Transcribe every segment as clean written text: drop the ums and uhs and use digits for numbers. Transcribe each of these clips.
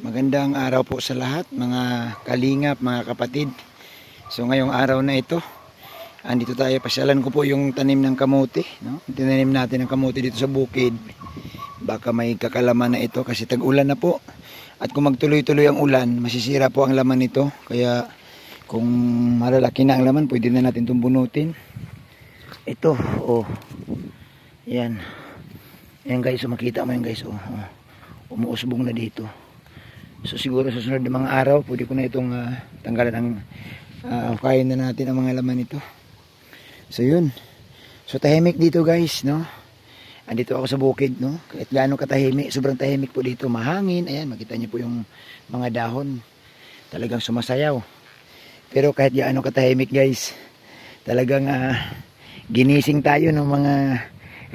Magandang araw po sa lahat, mga kalingap, mga kapatid. So ngayong araw na ito, andito tayo, pasyalan ko po yung tanim ng kamote, no? Tinanim natin ang kamote dito sa bukid. Baka may kakalaman na ito kasi tag-ulan na po. At kung magtuloy-tuloy ang ulan, masisira po ang laman nito. Kaya kung malalaki na ang laman, pwede na natin itong bunutin. Ito, oh. Yan. Yan guys, makita mo yan guys, oh. Umuusbong na dito. So siguro sa sunod na mga araw, pwede ko na itong tanggalan ang hukayin na natin ang mga laman nito. So yun. So tahimik dito guys, no? Andito ako sa bukid, no? Kahit gaano katahimik, sobrang tahimik po dito. Mahangin, ayan, makita niyo po yung mga dahon. Talagang sumasayaw. Pero kahit gaano katahimik guys, talagang ginising tayo ng mga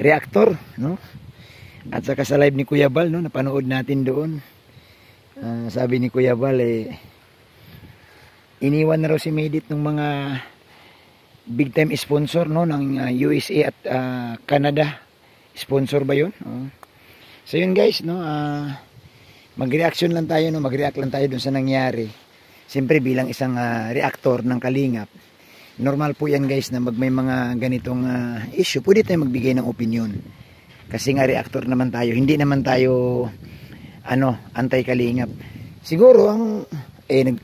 reactor, no? At saka sa live ni Kuya Bal, no? Napanood natin doon. Sabi ni Kuya Bal, iniwan na raw si Medit ng mga big time sponsor, no, ng USA at Canada. Sponsor ba yun? So yun guys, no, mag-reaction lang tayo, no, mag-react lang tayo dun sa nangyari. Siyempre bilang isang reactor ng Kalingap, normal po yan guys na may mga ganitong issue. Pwede tayo magbigay ng opinion. Kasi nga reactor naman tayo, hindi naman tayo anti-Kalingap. Siguro ang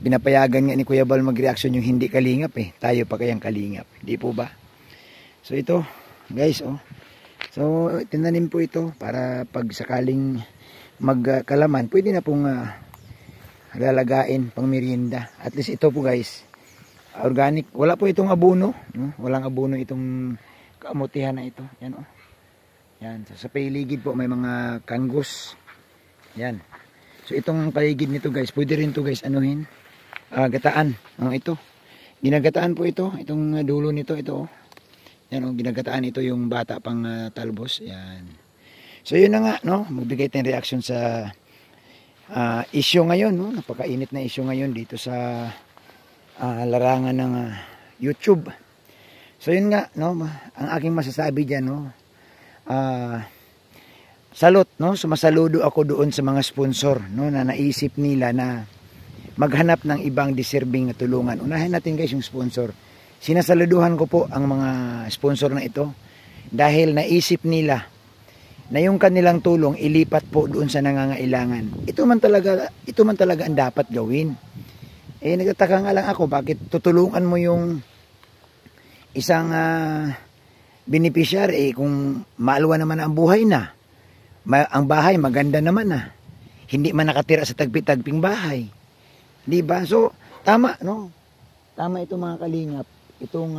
pinapayagan nga ni Kuya Bal mag-reaction yung hindi Kalingap Tayo pa kayang Kalingap. Hindi po ba? So ito, guys, oh. So tinanim po ito para pag sakaling magkalaman, pwede na pong lalagain pang merienda. At least ito po guys, organic. Wala po itong abono, no? Walang abono itong kamutihan na ito. Yan, oh. Yan. So, sa paligid po may mga kanggos. Yan. So itong paligid nito guys, pwede rin to guys anuhin. Gataan. Ito. Ginagataan po ito. Itong dulo nito, ito. Yan, ginagataan ito yung bata pang talbos. Yan. So yun na nga, no? Magbigay tayong reaction sa issue ngayon, no? Napakainit na issue ngayon dito sa larangan ng YouTube. So yun nga, no? Ang aking masasabi diyan, no? Salot, no? Sumasaludo ako doon sa mga sponsor, no, na naisip nila na maghanap ng ibang deserving na tulungan. Unahin natin guys yung sponsor. Sinasaluduhan ko po ang mga sponsor na ito dahil naisip nila na yung kanilang tulong ilipat po doon sa nangangailangan. Ito man talaga ang dapat gawin. Nagtataka nga lang ako, bakit tutulungan mo yung isang beneficiary kung maalwa naman ang buhay na. Ang bahay maganda naman hindi man nakatira sa tagpi-tagping bahay, di ba? So tama, no, tama ito mga Kalingap, itong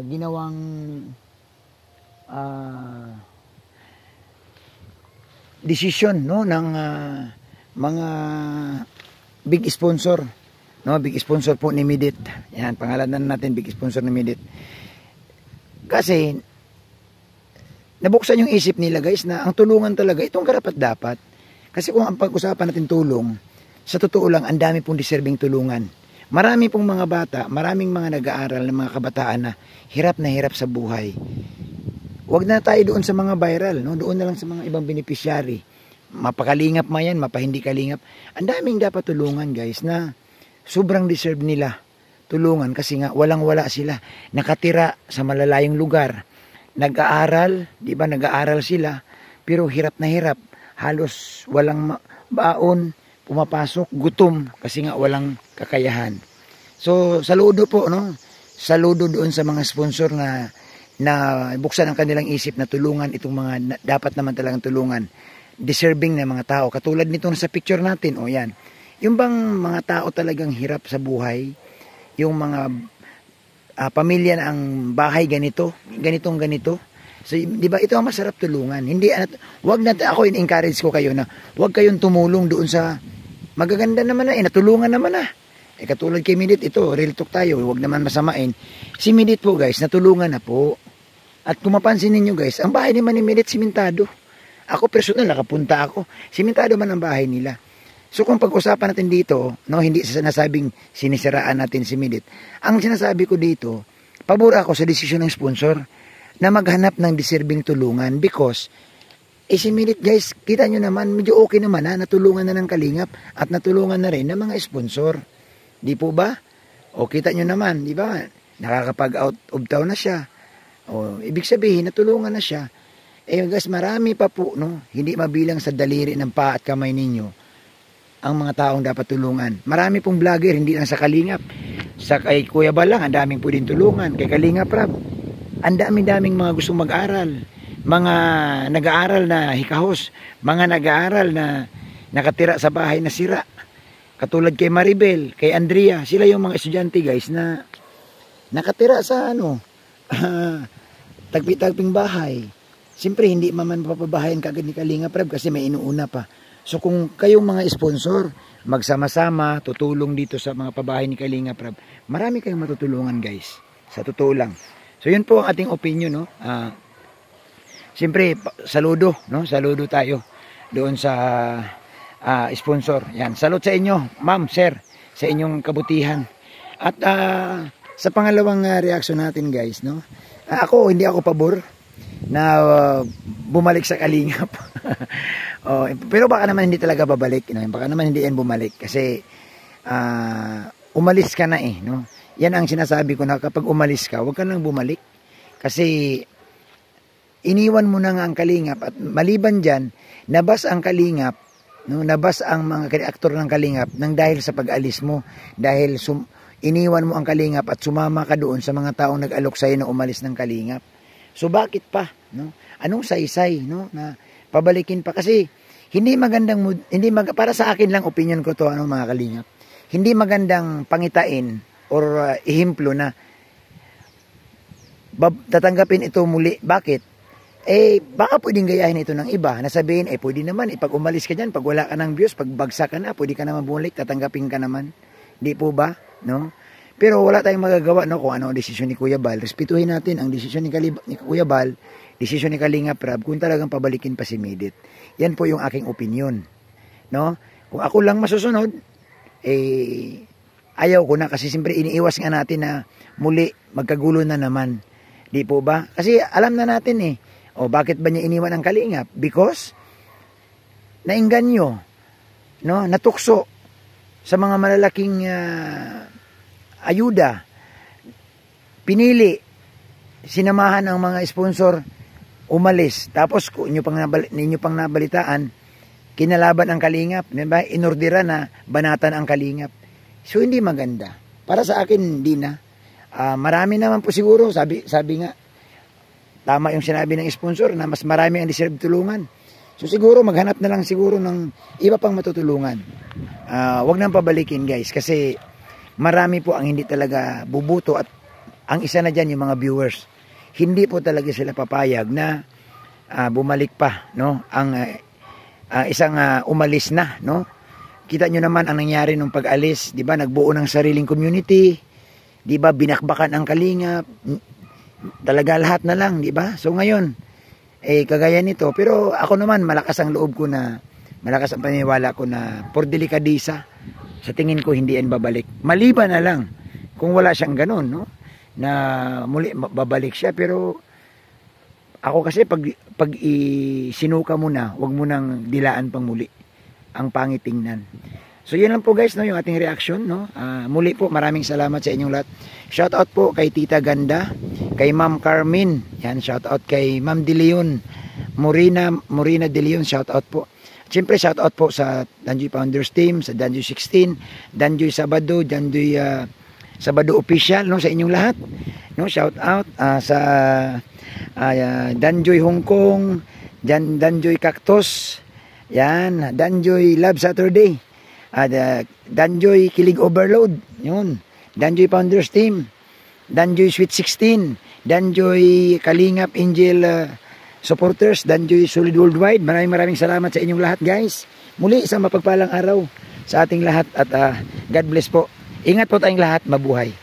ginawang decision, no, ng mga big sponsor, no, big sponsor po ni Medit. Yan, pangalanan natin big sponsor ni Medit. Kasi nabuksan yung isip nila guys na ang tulungan talaga itong karapat-dapat. Kasi kung ang pag-usapan natin tulong, sa totoo lang, ang dami pong deserving tulungan. Marami pong mga bata, maraming mga nag-aaral na mga kabataan na hirap sa buhay. Huwag na tayo doon sa mga viral, no? Doon na lang sa mga ibang beneficiary. Mapakalingap man yan, mapahindi kalingap. Ang daming dapat tulungan guys na sobrang deserve nila tulungan kasi nga walang-wala sila. Nakatira sa malalayong lugar. Nag-aaral, di ba? Nag-aaral sila, pero hirap na hirap. Halos walang baon, pumapasok, gutom, kasi nga walang kakayahan. So, saludo po, no? Saludo doon sa mga sponsor na buksan ang kanilang isip na tulungan itong mga dapat naman talagang tulungan. Deserving na mga tao. Katulad nito sa picture natin, o yan. Yung bang mga tao talagang hirap sa buhay, yung mga pamilya na ang bahay ganito. So, di ba ito ang masarap tulungan. Hindi, wag na ako in-encourage ko kayo na wag kayong tumulong doon sa magaganda naman natulungan naman katulad kay Medit, ito, real talk tayo, wag naman masamain. Si Medit po guys, natulungan na po. At kung mapansin ninyo guys, ang bahay naman ni Medit simentado. Ako personal, nakapunta ako. Simentado man ang bahay nila. So kung pag-usapan natin dito, no, hindi sinasabing sinisiraan natin si Medit. Ang sinasabi ko dito, pabor ako sa desisyon ng sponsor na maghanap ng deserving tulungan because Eh si Millet guys, kita nyo naman, medyo okay naman na, natulungan na ng Kalingap at natulungan na rin ng mga sponsor. Di po ba? O kita nyo naman, di ba? Nakakapag-out of town na siya. O ibig sabihin, natulungan na siya. Eh guys, marami pa po, no? Hindi mabilang sa daliri ng paa at kamay ninyo ang mga taong dapat tulungan. Marami pong vlogger, hindi lang sa Kalingap. Sa kay Kuya Balang, ang daming po din tulungan. Kay Kalingap Rab, ang daming mga gustong mag-aral. Mga nag-aaral na hikahos. Mga nag-aaral na nakatira sa bahay na sira. Katulad kay Maribel, kay Andrea. Sila yung mga estudyante guys na nakatira sa tagpi-tagping bahay. Siyempre, hindi man papabahayan kagad ni Kalingap Rab kasi may inuuna pa. So kung kayong mga sponsor, magsama-sama, tutulong dito sa mga pabahay ni Kalingap Rab, marami kayong matutulungan guys. Sa totoo lang. So yun po ang ating opinion, no? Siyempre, saludo, no? Saludo tayo doon sa sponsor. Yan, salute sa inyo, ma'am, sir, sa inyong kabutihan. At sa pangalawang reaction natin guys, no? Hindi ako pabor na bumalik sa Kalingap. Pero baka naman hindi talaga babalik, no? Baka naman hindi yan bumalik kasi umalis ka na eh, no? Yan ang sinasabi ko na kapag umalis ka, huwag ka nang bumalik kasi iniwan mo na nga ang Kalingap at maliban dyan, nabas ang Kalingap, no? Nabas ang mga aktor ng Kalingap nang dahil sa pag-alis mo, dahil iniwan mo ang Kalingap at sumama ka doon sa mga taong nag-alok sa'yo na umalis ng Kalingap. So bakit pa, no? Anong saysay, no? Na pabalikin pa kasi hindi magandang para sa akin lang opinion ko to, mga Kalingap. Hindi magandang pangitain or ehemplo na tatanggapin ito muli. Bakit? Eh baka pwedeng gayahin ito ng iba. Nasabihin, pwede naman pag umalis ka diyan, pag wala ka ng views, pag bagsak ka na, pwede ka naman bumalik, tatanggapin ka naman. Di po ba? No? Pero wala tayong magagawa, no, kung ano ang desisyon ni Kuya Bal. Respetuhin natin ang desisyon ni Kuya Bal, desisyon ni Kalingap Rab, kung talagang pabalikin pa si Millet. Yan po yung aking opinion. No? Kung ako lang masusunod, ayaw ko na kasi siyempre iniiwas nga natin na muli magkagulo na naman. Di po ba? Kasi alam na natin bakit ba niya iniwan ang Kalingap? Because nainganyo, no? Natukso sa mga malalaking ayuda. Pinili, sinamahan ang mga sponsor, umalis. Tapos kung ninyo pang nabalitaan, kinalaban ang Kalingap, diba? Inordera na banatan ang Kalingap. So hindi maganda. Para sa akin hindi na. Marami naman po siguro, sabi nga, tama yung sinabi ng sponsor na mas marami ang deserve tulungan. So siguro maghanap na lang siguro ng iba pang matutulungan. Wag nang pabalikin guys kasi marami po ang hindi talaga bubuto at ang isa na dyan yung mga viewers. Hindi po talaga sila papayag na bumalik pa, no? Ang isang umalis na, no? Kita nyo naman ang nangyari nung pag-alis, 'di ba? Nagbuo ng sariling community, 'di ba? Binakbakan ang Kalingap. Talaga lahat na lang, 'di ba? So ngayon, kagaya nito, pero ako naman malakas ang loob ko na malakas ang paniniwala ko na por delikadisa, sa tingin ko hindi yan babalik. Maliban na lang kung wala siyang ganun, no? Na muli babalik siya, pero ako kasi pag sinuka mo na, wag mo nang dilaan pang muli. Ang pangit tingnan. So yun lang po guys, no, yung ating reaction, no. Muli po maraming salamat sa inyong lahat. Shout out po kay Tita Ganda, kay Ma'am Carmen, yan, shout out kay Ma'am De Leon, Morina De Leon, shout out po. Siyempre shout out po sa Danjoy Founders Team, sa Danjoy 16, Danjoy Sabado, Danjoy Sabado Official, no, sa inyong lahat, no. Shout out sa Danjoy Hong Kong, Danjoy Cactus, yan, Danjoy Love Saturday, Danjoy Kilig Overload, yun, Danjoy Founders Team, Danjoy Sweet 16, Danjoy Kalingap Angel Supporters, Danjoy Solid Worldwide. Maraming salamat sa inyong lahat guys. Muli isang mapagpalang araw sa ating lahat at God bless po. Ingat po tayong lahat, mabuhay.